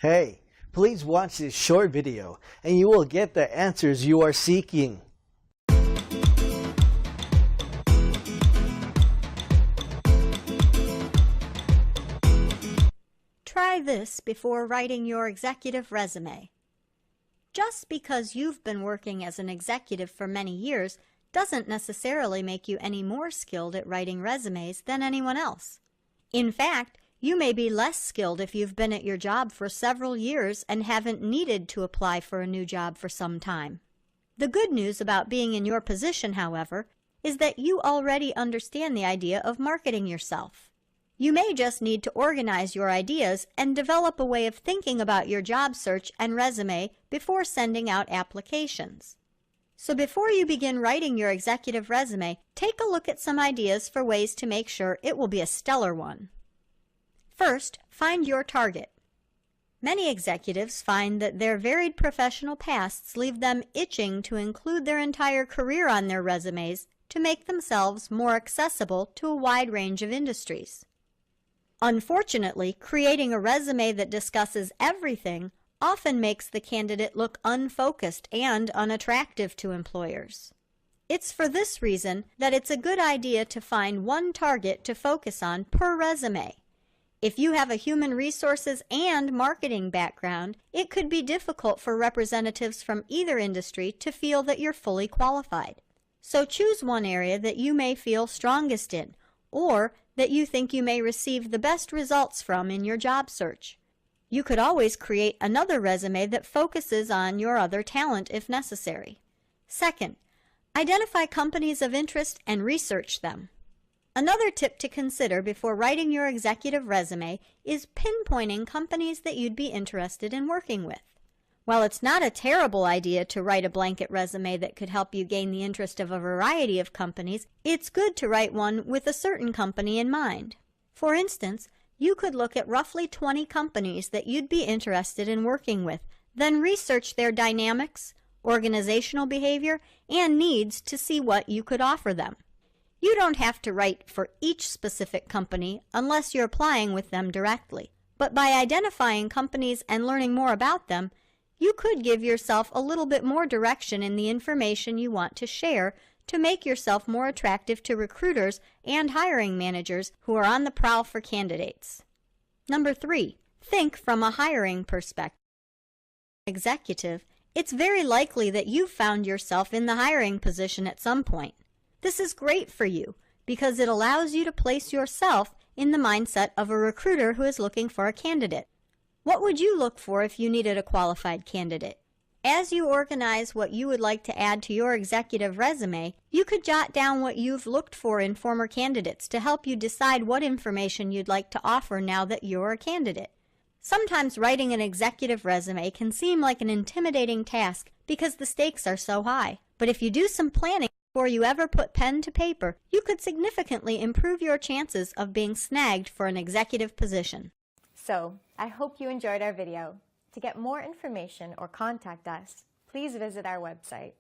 Hey, please watch this short video and you will get the answers you are seeking. Try this before writing your executive resume. Just because you've been working as an executive for many years doesn't necessarily make you any more skilled at writing resumes than anyone else. In fact, you may be less skilled if you've been at your job for several years and haven't needed to apply for a new job for some time. The good news about being in your position, however, is that you already understand the idea of marketing yourself. You may just need to organize your ideas and develop a way of thinking about your job search and resume before sending out applications. So before you begin writing your executive resume, take a look at some ideas for ways to make sure it will be a stellar one. First, find your target. Many executives find that their varied professional pasts leave them itching to include their entire career on their resumes to make themselves more accessible to a wide range of industries. Unfortunately, creating a resume that discusses everything often makes the candidate look unfocused and unattractive to employers. It's for this reason that it's a good idea to find one target to focus on per resume. If you have a human resources and marketing background, it could be difficult for representatives from either industry to feel that you're fully qualified. So choose one area that you may feel strongest in, or that you think you may receive the best results from in your job search. You could always create another resume that focuses on your other talent if necessary. Second, identify companies of interest and research them. Another tip to consider before writing your executive resume is pinpointing companies that you'd be interested in working with. While it's not a terrible idea to write a blanket resume that could help you gain the interest of a variety of companies, it's good to write one with a certain company in mind. For instance, you could look at roughly 20 companies that you'd be interested in working with, then research their dynamics, organizational behavior, and needs to see what you could offer them. You don't have to write for each specific company unless you're applying with them directly, but by identifying companies and learning more about them, you could give yourself a little bit more direction in the information you want to share to make yourself more attractive to recruiters and hiring managers who are on the prowl for candidates. Number 3, think from a hiring perspective. Executive, it's very likely that you've found yourself in the hiring position at some point. This is great for you because it allows you to place yourself in the mindset of a recruiter who is looking for a candidate. What would you look for if you needed a qualified candidate? As you organize what you would like to add to your executive resume, you could jot down what you've looked for in former candidates to help you decide what information you'd like to offer now that you're a candidate. Sometimes writing an executive resume can seem like an intimidating task because the stakes are so high. But if you do some planning before you ever put pen to paper, you could significantly improve your chances of being snagged for an executive position. So, I hope you enjoyed our video. To get more information or contact us, please visit our website.